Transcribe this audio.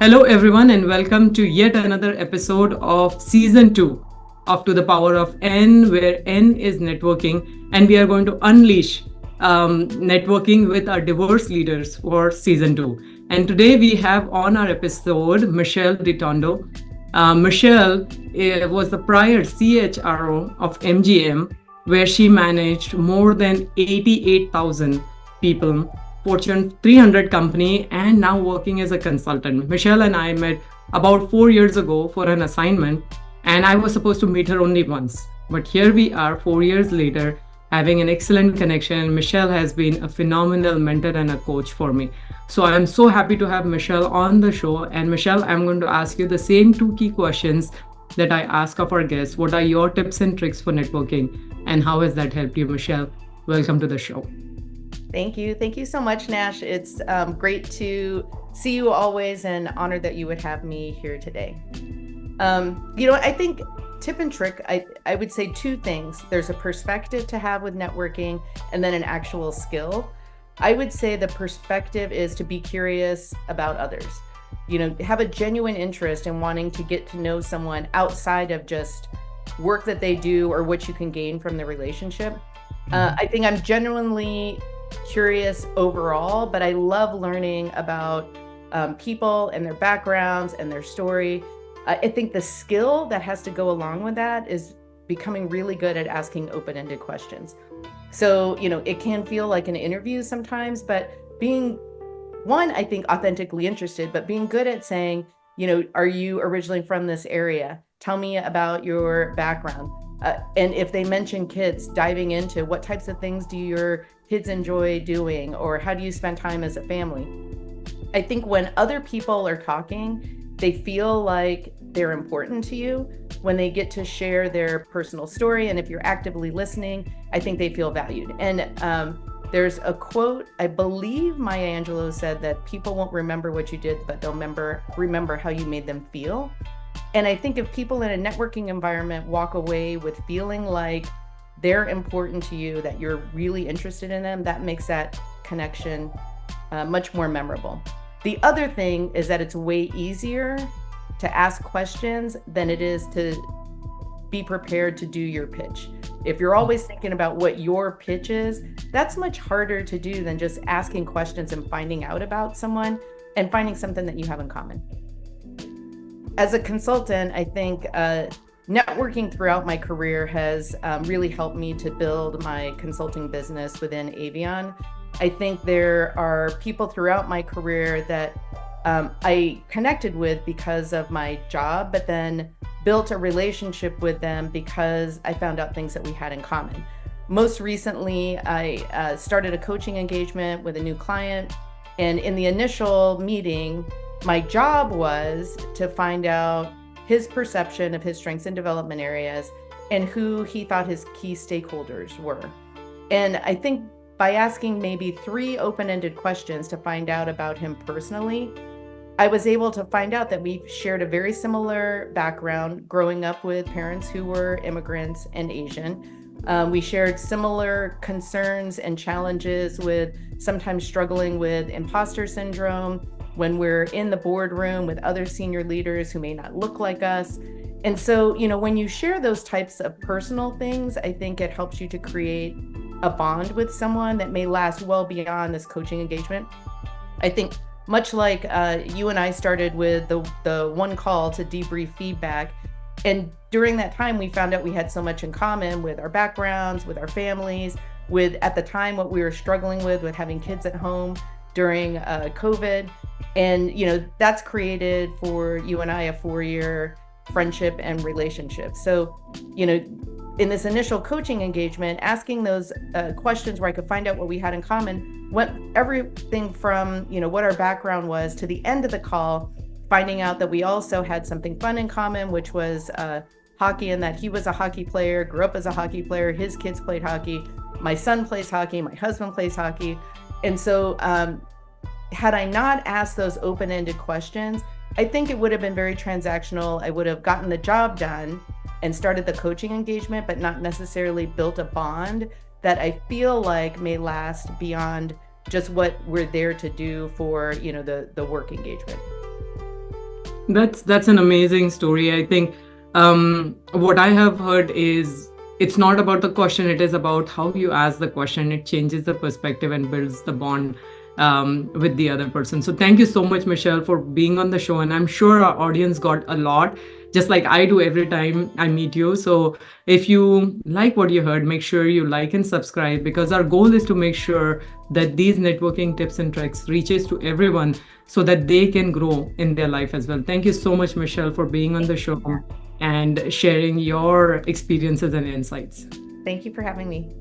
Hello, everyone, and welcome to yet another episode of season 2 of To the Power of N, where N is networking, and we are going to unleash networking with our diverse leaders for season 2. And today we have on our episode Michelle DiTondo. Michelle was the prior CHRO of MGM, where she managed more than 88,000 people, Fortune 300 company, and now working as a consultant. Michelle and I met about 4 years ago for an assignment, and I was supposed to meet her only once. But here we are 4 years later, having an excellent connection. Michelle has been a phenomenal mentor and a coach for me. So I'm so happy to have Michelle on the show. And Michelle, I'm going to ask you the same two key questions that I ask of our guests. What are your tips and tricks for networking? And how has that helped you, Michelle? Welcome to the show. Thank you. Thank you so much, Nash. It's great to see you always and honored that you would have me here today. I think tip and trick, I would say two things. There's a perspective to have with networking and then an actual skill. I would say the perspective is to be curious about others. Have a genuine interest in wanting to get to know someone outside of just work that they do or what you can gain from the relationship. I think I'm genuinely curious overall, but I love learning about people and their backgrounds and their story. I think the skill that has to go along with that is becoming really good at asking open-ended questions. So, it can feel like an interview sometimes, but being I think authentically interested, but being good at saying, are you originally from this area? Tell me about your background. And if they mention kids, diving into what types of things do your kids enjoy doing, or how do you spend time as a family? I think when other people are talking, they feel like they're important to you when they get to share their personal story. And if you're actively listening, I think they feel valued. And there's a quote, I believe Maya Angelou said that people won't remember what you did, but they'll remember how you made them feel. And I think if people in a networking environment walk away with feeling like they're important to you, that you're really interested in them, that makes that connection much more memorable. The other thing is that it's way easier to ask questions than it is to be prepared to do your pitch. If you're always thinking about what your pitch is, that's much harder to do than just asking questions and finding out about someone and finding something that you have in common. As a consultant, I think networking throughout my career has really helped me to build my consulting business within Avion. I think there are people throughout my career that I connected with because of my job, but then built a relationship with them because I found out things that we had in common. Most recently, I started a coaching engagement with a new client, and in the initial meeting, my job was to find out his perception of his strengths and development areas and who he thought his key stakeholders were. And I think by asking maybe 3 open-ended questions to find out about him personally, I was able to find out that we shared a very similar background growing up with parents who were immigrants and Asian. We shared similar concerns and challenges with sometimes struggling with imposter syndrome when we're in the boardroom with other senior leaders who may not look like us. And so, when you share those types of personal things, I think it helps you to create a bond with someone that may last well beyond this coaching engagement. I think much like you and I started with the one call to debrief feedback. And during that time, we found out we had so much in common with our backgrounds, with our families, with at the time what we were struggling with having kids at home during COVID. And, that's created for you and I a 4-year friendship and relationship. So, in this initial coaching engagement, asking those questions where I could find out what we had in common, went everything from, what our background was to the end of the call, finding out that we also had something fun in common, which was hockey, and that he was a hockey player, grew up as a hockey player, his kids played hockey, my son plays hockey, my husband plays hockey. And so had I not asked those open-ended questions, I think it would have been very transactional. I would have gotten the job done and started the coaching engagement, but not necessarily built a bond that I feel like may last beyond just what we're there to do for, the work engagement. That's an amazing story. I think what I have heard is it's not about the question, it is about how you ask the question. It changes the perspective and builds the bond with the other person. So thank you so much, Michelle, for being on the show. And I'm sure our audience got a lot, just like I do every time I meet you. So if you like what you heard, make sure you like and subscribe, because our goal is to make sure that these networking tips and tricks reaches to everyone so that they can grow in their life as well. Thank you so much, Michelle, for being on the show and sharing your experiences and insights. Thank you for having me.